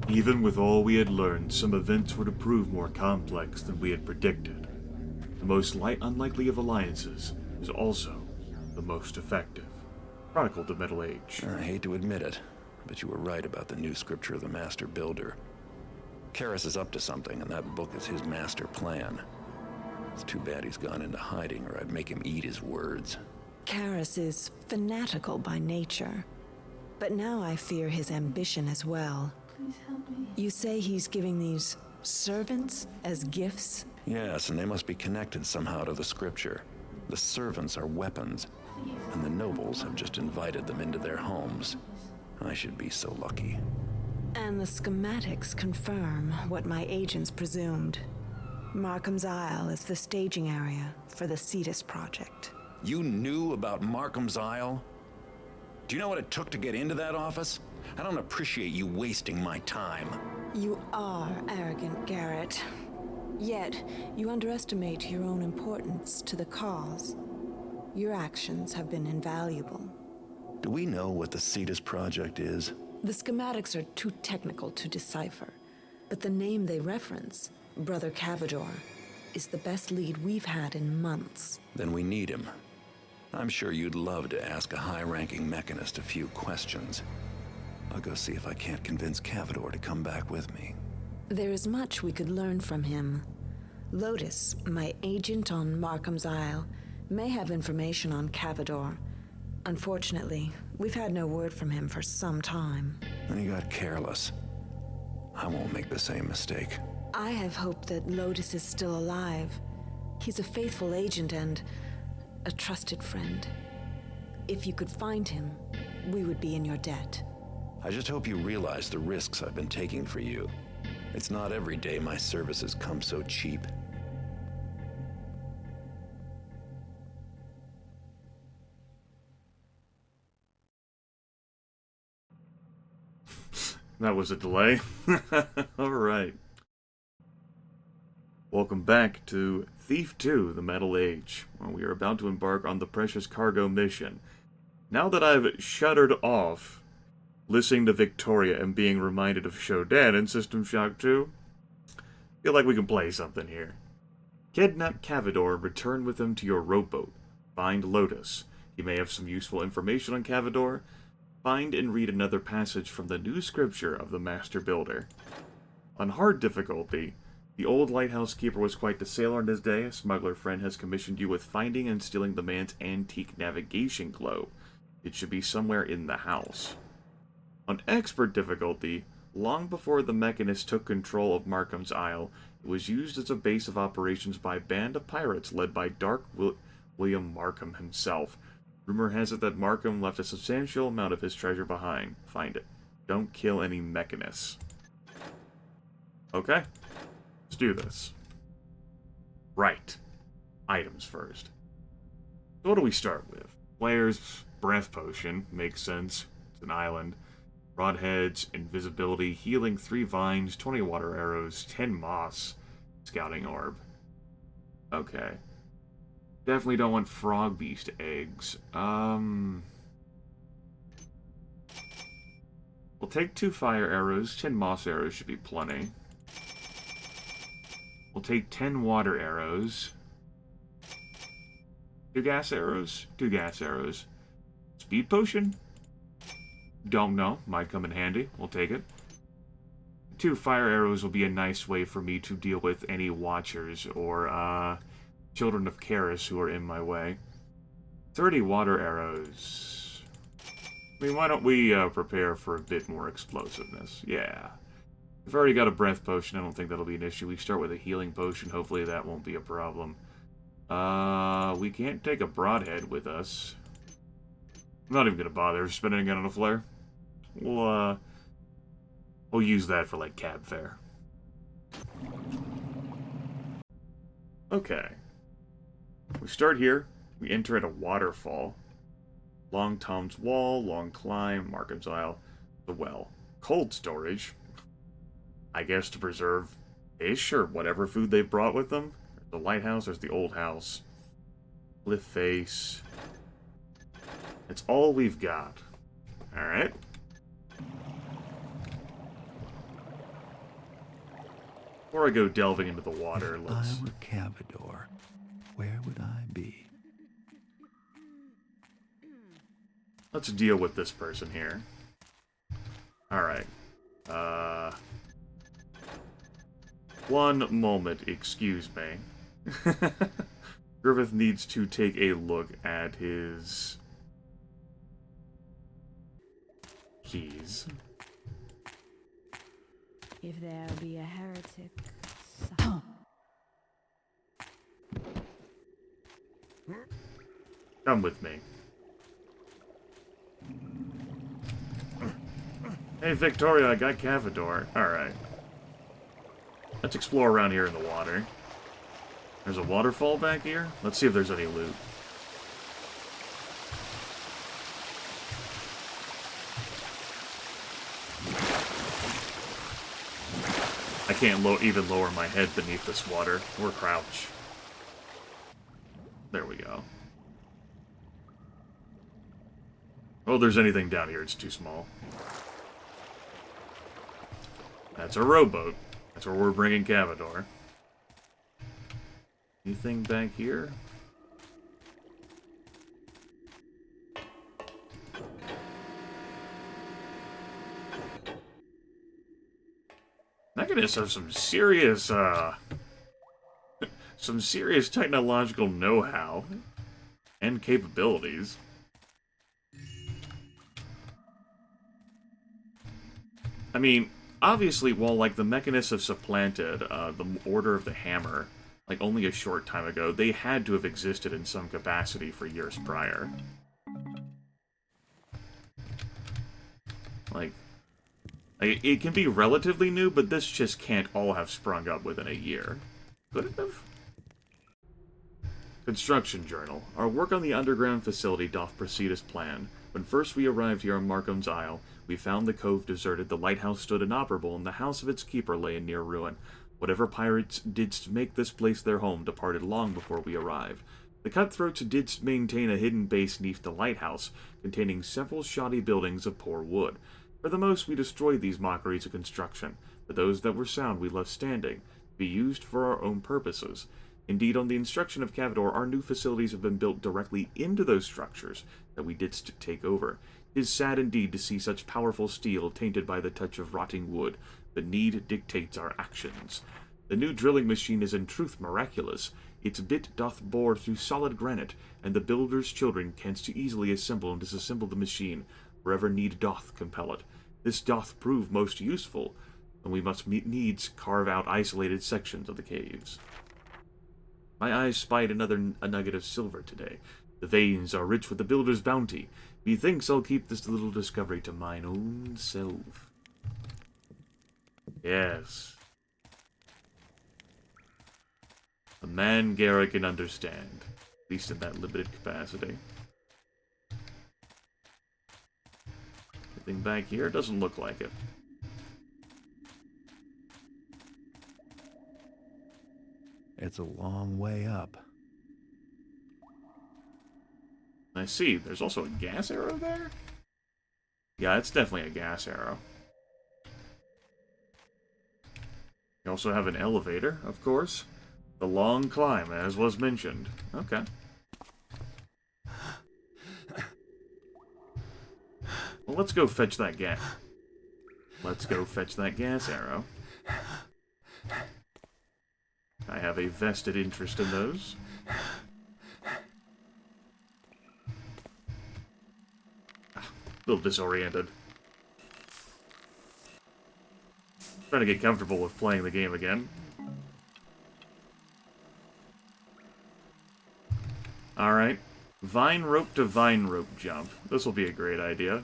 Even with all we had learned, some events were to prove more complex than we had predicted. The most unlikely of alliances is also the most effective. Chronicled the Middle Age. I hate to admit it, but you were right about the new scripture of the Master Builder. Karras is up to something, and that book is his master plan. It's too bad he's gone into hiding, or I'd make him eat his words. Karras is fanatical by nature, but now I fear his ambition as well. Please help me. You say he's giving these servants as gifts? Yes, and they must be connected somehow to the scripture. The servants are weapons, and the nobles have just invited them into their homes. I should be so lucky. And the schematics confirm what my agents presumed. Markham's Isle is the staging area for the Cetus project. You knew about Markham's Isle? Do you know what it took to get into that office? I don't appreciate you wasting my time. You are arrogant, Garrett. Yet, you underestimate your own importance to the cause. Your actions have been invaluable. Do we know what the Cetus project is? The schematics are too technical to decipher, but the name they reference, Brother Cavador, is the best lead we've had in months. Then we need him. I'm sure you'd love to ask a high-ranking mechanist a few questions. I'll go see if I can't convince Cavador to come back with me. There is much we could learn from him. Lotus, my agent on Markham's Isle, may have information on Cavador. Unfortunately, we've had no word from him for some time. Then he got careless. I won't make the same mistake. I have hope that Lotus is still alive. He's a faithful agent and a trusted friend. If you could find him, we would be in your debt. I just hope you realize the risks I've been taking for you. It's not every day my services come so cheap. That was a delay. Alright. Welcome back to Thief 2, The Metal Age. Well, we are about to embark on the precious cargo mission. Now that I've shuttered off listening to Victoria and being reminded of Shodan in System Shock 2, I feel like we can play something here. Kidnap Cavador, return with him to your rowboat. Find Lotus. He may have some useful information on Cavador. Find and read another passage from the new scripture of the Master Builder. On hard difficulty, the old lighthouse keeper was quite the sailor in his day. A smuggler friend has commissioned you with finding and stealing the man's antique navigation globe. It should be somewhere in the house. On expert difficulty, long before the Mechanist took control of Markham's Isle, it was used as a base of operations by a band of pirates led by Dark William Markham himself. Rumor has it that Markham left a substantial amount of his treasure behind. Find it. Don't kill any Mechanists. Okay. Let's do this. Right. Items first. So what do we start with? Player's Breath Potion. Makes sense. It's an island. Broadheads, Invisibility, Healing, 3 Vines, 20 Water Arrows, 10 Moss, Scouting Orb. Okay. Definitely don't want Frog Beast eggs. We'll take 2 Fire Arrows, 10 Moss Arrows should be plenty. We'll take 10 Water Arrows. 2 Gas Arrows? 2 Gas Arrows. Speed Potion? Don't know. Might come in handy. We'll take it. 2 Fire Arrows will be a nice way for me to deal with any Watchers or, Children of Karras who are in my way. 30 Water Arrows. I mean, why don't we, prepare for a bit more explosiveness? Yeah. We've already got a Breath Potion. I don't think that'll be an issue. We start with a Healing Potion. Hopefully that won't be a problem. We can't take a Broadhead with us. I'm not even gonna bother spending it on a flare. We'll use that for, like, cab fare. Okay. We start here. We enter at a waterfall. Long Tom's Wall, long climb, Markham's Isle, the well. Cold storage. I guess to preserve fish or whatever food they've brought with them. There's the lighthouse, there's the old house. Cliff face. It's all we've got. Alright. Before I go delving into the water, If let's... I were Cavador, where would I be? Let's deal with this person here. Alright. One moment, excuse me. Grimith needs to take a look at his... keys. If there be a heretic, Come with me. Hey, Victoria, I got Cavador. Alright. Let's explore around here in the water. There's a waterfall back here. Let's see if there's any loot. I can't even lower my head beneath this water, or crouch. There we go. Oh, if there's anything down here, it's too small. That's a rowboat. That's where we're bringing Cavador. Anything back here? Mechanists have some serious technological know-how and capabilities. I mean, obviously, while, like, the Mechanists have supplanted the Order of the Hammer, like, only a short time ago, they had to have existed in some capacity for years prior. Like, it can be relatively new, but this just can't all have sprung up within a year. Could it have? Construction Journal. Our work on the underground facility doth proceed as planned. When first we arrived here on Markham's Isle, we found the cove deserted, the lighthouse stood inoperable, and the house of its keeper lay in near ruin. Whatever pirates didst make this place their home departed long before we arrived. The cutthroats didst maintain a hidden base neath the lighthouse, containing several shoddy buildings of poor wood. For the most, we destroyed these mockeries of construction, but those that were sound we left standing, to be used for our own purposes. Indeed, on the instruction of Cavador, our new facilities have been built directly into those structures that we didst take over. It is sad indeed to see such powerful steel tainted by the touch of rotting wood, but need dictates our actions. The new drilling machine is in truth miraculous. Its bit doth bore through solid granite, and the builder's children canst easily assemble and disassemble the machine, wherever need doth compel it. This doth prove most useful, and we must needs carve out isolated sections of the caves. My eyes spied a nugget of silver today. The veins are rich with the builder's bounty. Methinks I'll keep this little discovery to mine own self. Yes. A man Garrett can understand, at least in that limited capacity. Anything back here? Doesn't look like it. It's a long way up. I see. There's also a gas arrow there? Yeah, it's definitely a gas arrow. You also have an elevator, of course. The long climb, as was mentioned. Okay. Well, let's go fetch that gas. Let's go fetch that gas arrow. I have a vested interest in those. A little disoriented. Trying to get comfortable with playing the game again. Alright. Vine rope to vine rope jump. This will be a great idea.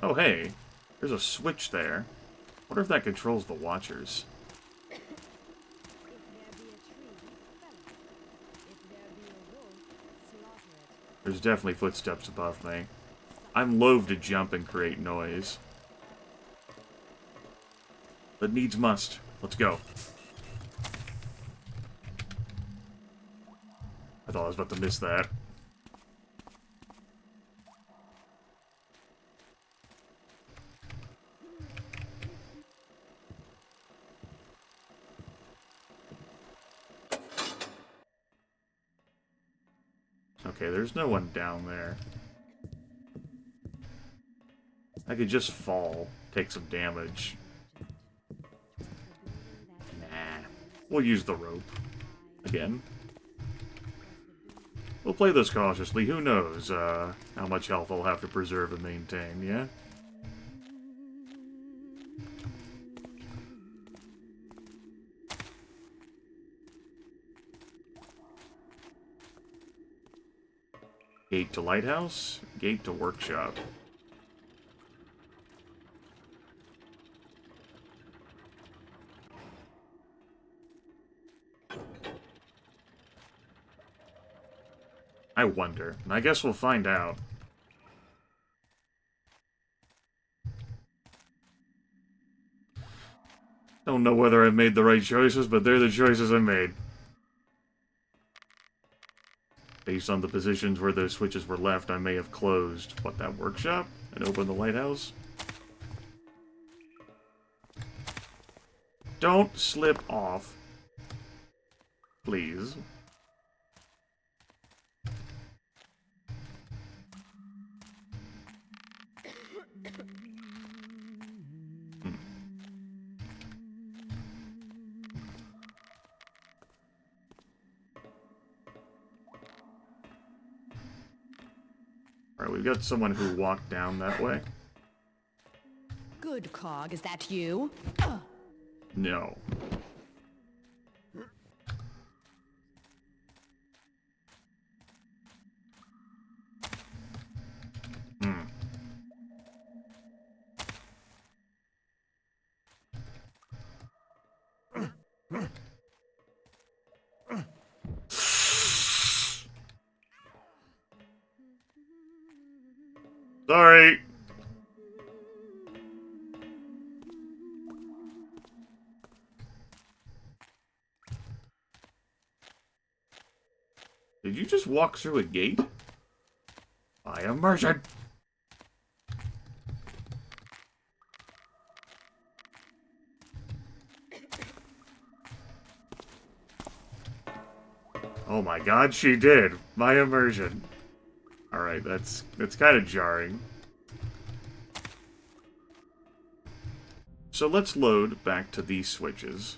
Oh, hey. There's a switch there. Wonder if that controls the Watchers. There's definitely footsteps above me. I'm loath to jump and create noise. But needs must. Let's go. I thought I was about to miss that. Okay, there's no one down there. I could just fall, take some damage. Nah. We'll use the rope. Again. We'll play this cautiously. Who knows how much health I'll have to preserve and maintain, yeah? Gate to lighthouse, gate to workshop. I wonder. And I guess we'll find out. Don't know whether I've made the right choices, but they're the choices I made. Based on the positions where those switches were left, I may have closed, what, that workshop? And opened the lighthouse? Don't slip off. Please. Alright, we've got someone who walked down that way. Good, Cog. Is that you? No. Sorry. Did you just walk through a gate? By immersion. Oh my god, she did. My immersion. Alright, that's kind of jarring. So let's load back to these switches.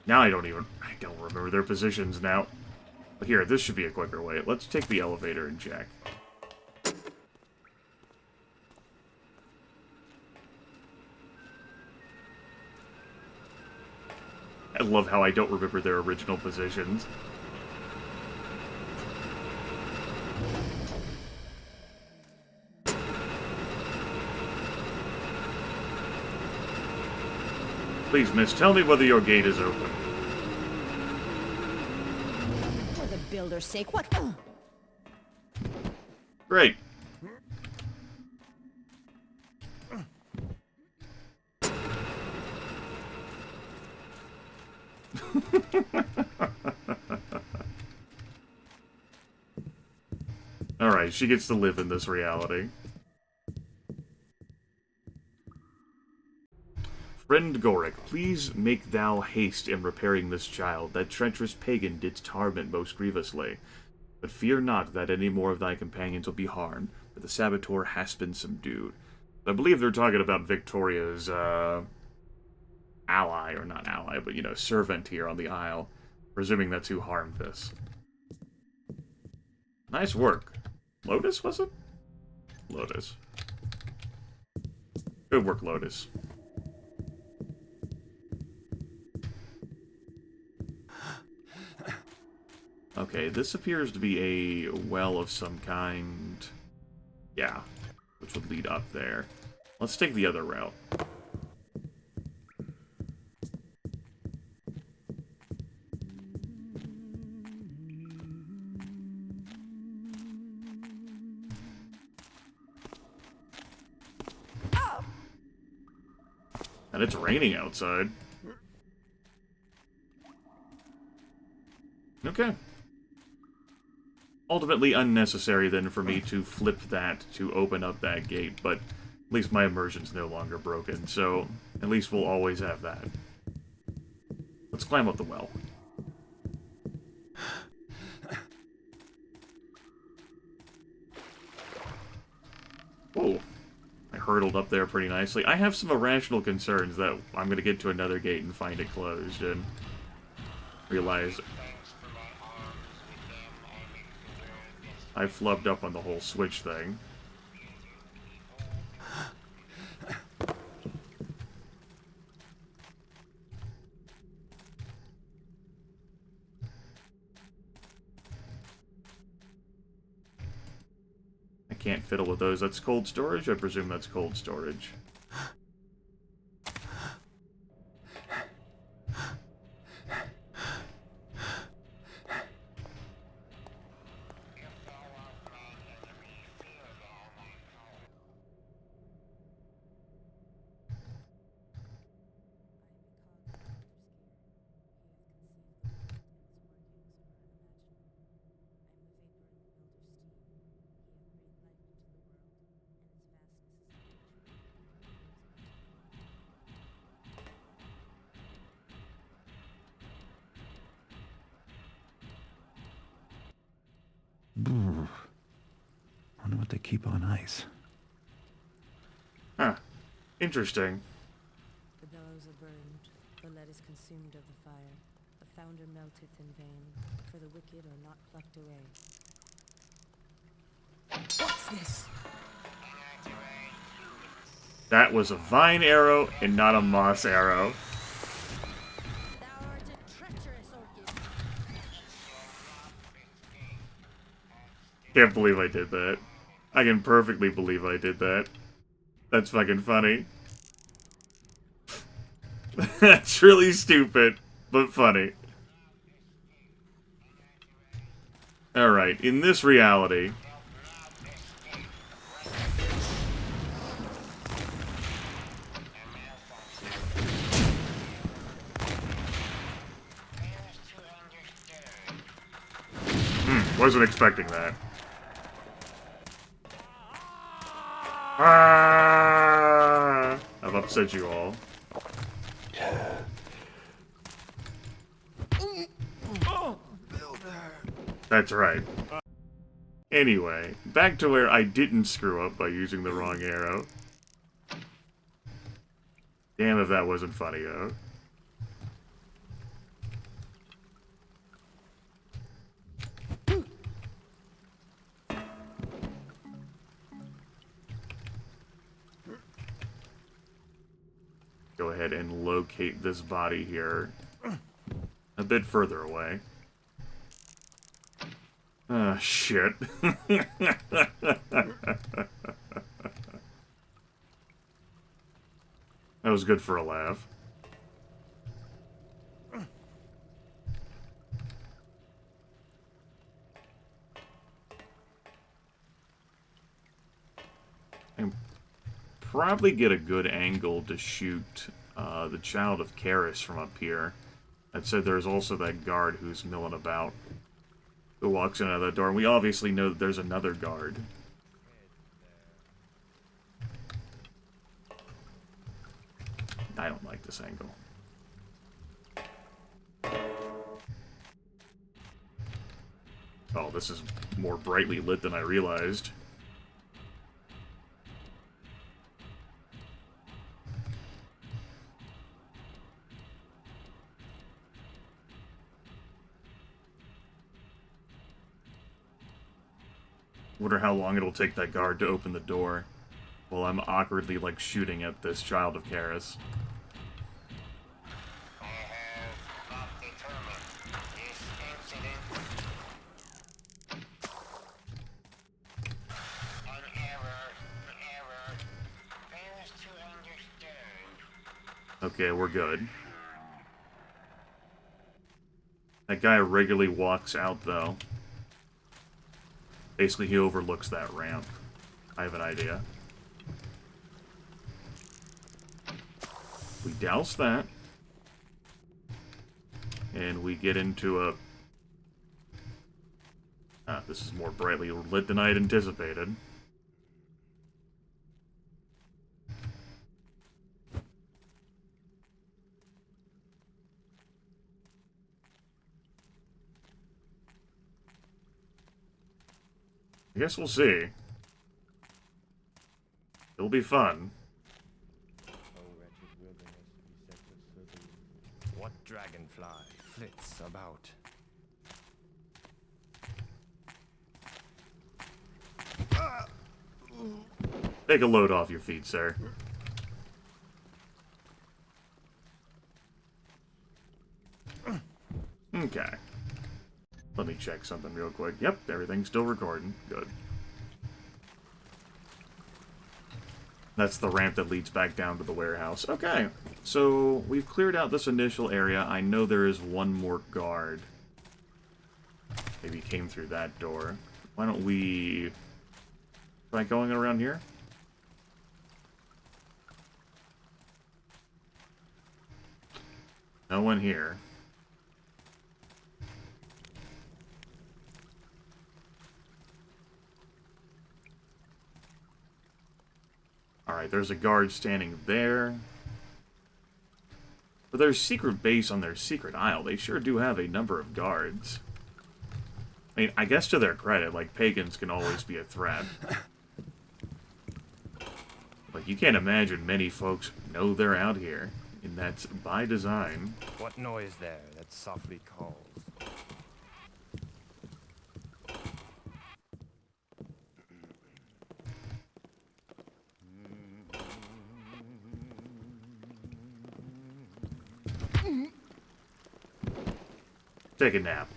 Now I don't remember their positions now. But here, this should be a quicker way. Let's take the elevator and check. I love how I don't remember their original positions. Please, miss, tell me whether your gate is open. For the builder's sake, what? Great. Alright, she gets to live in this reality. Friend Gorick, please make thou haste in repairing this child, that treacherous pagan didst torment most grievously. But fear not that any more of thy companions will be harmed, for the saboteur has been subdued. I believe they're talking about Victoria's, ally, or not ally, but, you know, servant here on the Isle. Presuming that's who harmed this. Nice work. Lotus, was it? Lotus. Good work, Lotus. Okay, this appears to be a well of some kind. Yeah, which would lead up there. Let's take the other route. And it's raining outside. Okay. Ultimately unnecessary then for me to flip that to open up that gate, but at least my immersion's no longer broken, so at least we'll always have that. Let's climb up the well. Whoa. I hurdled up there pretty nicely. I have some irrational concerns that I'm going to get to another gate and find it closed, and realize I flubbed up on the whole switch thing. I can't fiddle with those. That's cold storage? I presume that's cold storage. Wonder what they keep on ice. Huh. Interesting. The bellows are burned, the lead is consumed of the fire. The founder melteth in vain, for the wicked are not plucked away. What's this? That was a vine arrow and not a moss arrow. Thou art a treacherous orchid. Can't believe I did that. I can perfectly believe I did that. That's fucking funny. That's really stupid, but funny. Alright, in this reality... wasn't expecting that. Ah! I've upset you all. That's right. Anyway, back to where I didn't screw up by using the wrong arrow. Damn if that wasn't funny, though. Go ahead and locate this body here a bit further away. Ah, shit. That was good for a laugh. And probably get a good angle to shoot the Child of Karis from up here. That said, there's also that guard who's milling about, who walks in out of that door. And we obviously know that there's another guard. I don't like this angle. Oh, this is more brightly lit than I realized. Wonder how long it'll take that guard to open the door while I'm awkwardly, like, shooting at this Child of Karis. I have not determined this incident. An error fails to understand. Okay, we're good. That guy regularly walks out, though. Basically, he overlooks that ramp. I have an idea. We douse that. And we get into a... this is more brightly lit than I had anticipated. I guess we'll see. It'll be fun. What dragonfly flits about? Take a load off your feet, sir. Okay. Let me check something real quick. Yep, everything's still recording. Good. That's the ramp that leads back down to the warehouse. Okay, so we've cleared out this initial area. I know there is one more guard. Maybe he came through that door. Why don't we try going around here? No one here. Alright, there's a guard standing there. For their secret base on their secret isle, they sure do have a number of guards. I mean, I guess to their credit, like, pagans can always be a threat. Like, you can't imagine many folks know they're out here. And that's by design. What noise there that softly calls? Take a nap.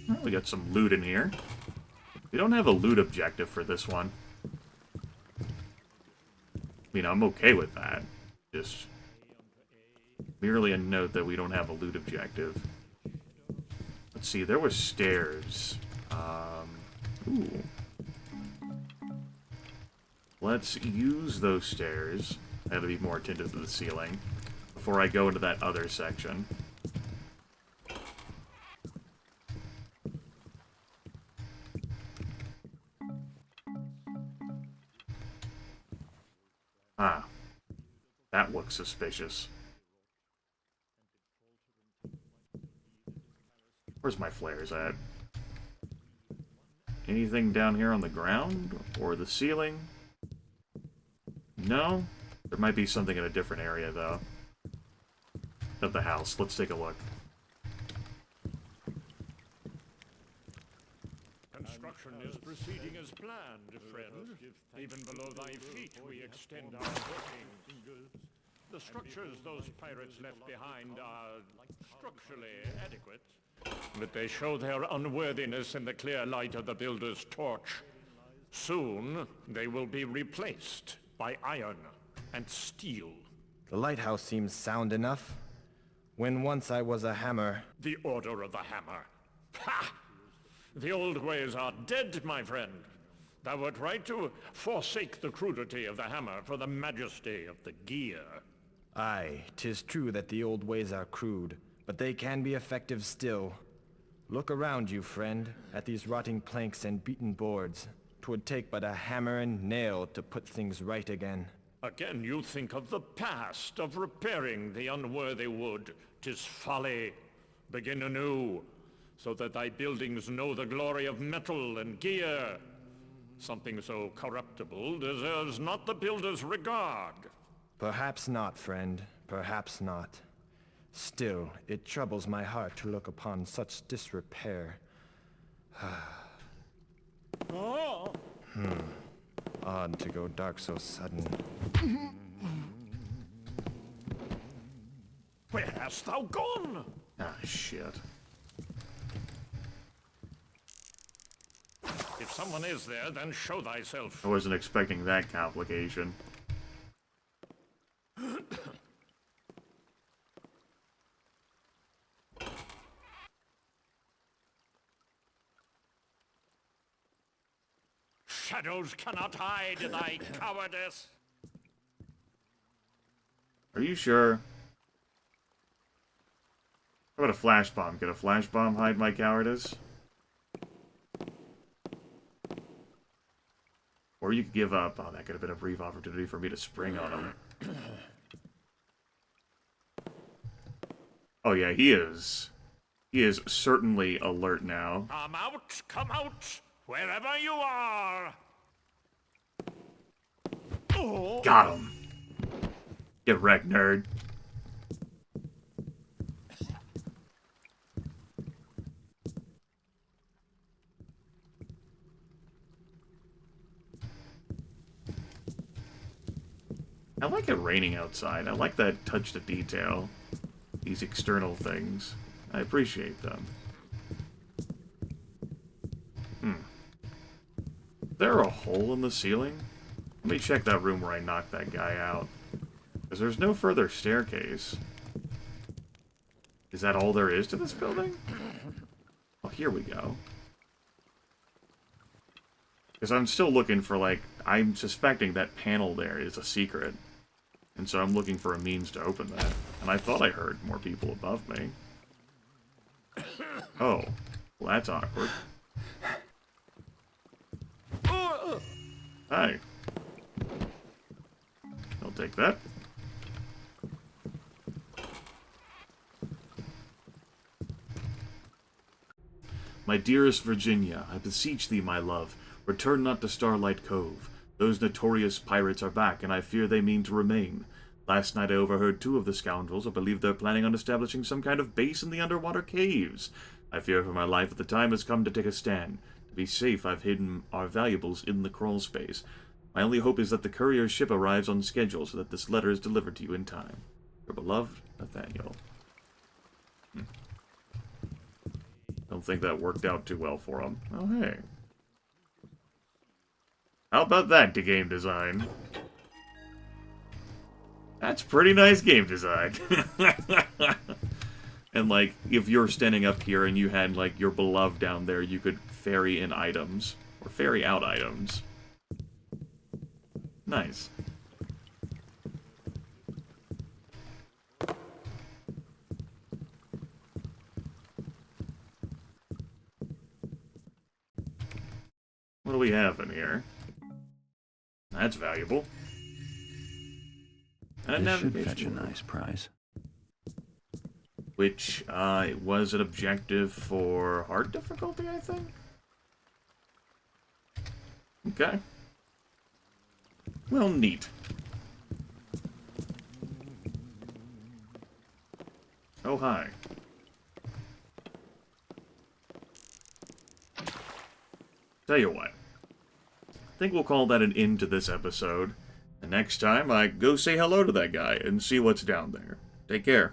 Well, we got some loot in here. We don't have a loot objective for this one. I mean, I'm okay with that. Just merely a note that we don't have a loot objective. Let's see, there were stairs. Ooh. Let's use those stairs. I gotta be more attentive to the ceiling before I go into that other section. Ah. That looks suspicious. Where's my flares at? Anything down here on the ground? Or the ceiling? No? There might be something in a different area, though. Of the house. Let's take a look. Construction is proceeding as planned, friend. Even below thy feet we extend our working. The structures those pirates left behind are structurally adequate, but they show their unworthiness in the clear light of the Builder's torch. Soon, they will be replaced by iron and steel. The lighthouse seems sound enough. When once I was a hammer... The Order of the Hammer. Ha! The old ways are dead, my friend. Thou wert right to forsake the crudity of the hammer for the majesty of the gear. Aye, 'tis true that the old ways are crude, but they can be effective still. Look around you, friend, at these rotting planks and beaten boards. 'Twould take but a hammer and nail to put things right again. Again you think of the past, of repairing the unworthy wood. 'Tis folly. Begin anew, so that thy buildings know the glory of metal and gear. Something so corruptible deserves not the builder's regard. Perhaps not, friend. Perhaps not. Still, it troubles my heart to look upon such disrepair. Odd to go dark so sudden. Where hast thou gone? Ah, shit. If someone is there, then show thyself. I wasn't expecting that complication. shadows cannot hide thy cowardice. Are you sure? How about a flash bomb? Could a flash bomb hide my cowardice? Or you could give up. Oh, that could have been a brief opportunity for me to spring on him. Oh yeah, he is. He is certainly alert now. Come out, wherever you are. Oh. Got him. Get wrecked, nerd. I like it raining outside. I like that touch to detail. These external things. I appreciate them. Is there a hole in the ceiling? Let me check that room where I knocked that guy out. Because there's no further staircase. Is that all there is to this building? Oh, here we go. Because I'm still looking for, like, I'm suspecting that panel there is a secret. And so I'm looking for a means to open that. And I thought I heard more people above me. Oh. Well, that's awkward. Hi. I'll take that. My dearest Virginia, I beseech thee, my love, return not to Starlight Cove. Those notorious pirates are back, and I fear they mean to remain. Last night I overheard 2 of the scoundrels. I believe they're planning on establishing some kind of base in the underwater caves. I fear for my life that the time has come to take a stand. To be safe, I've hidden our valuables in the crawl space. My only hope is that the courier ship arrives on schedule so that this letter is delivered to you in time. Your beloved Nathaniel. Don't think that worked out too well for him. Oh, hey. How about that to game design? That's pretty nice game design. And, like, if you're standing up here and you had, like, your beloved down there, you could ferry in items. Or ferry out items. Nice. What do we have in here? That's valuable. And this should fetch a nice prize. Which, was an objective for hard difficulty, I think? Okay. Well, neat. Oh, hi. Tell you what. I think we'll call that an end to this episode. And next time, I go say hello to that guy and see what's down there. Take care.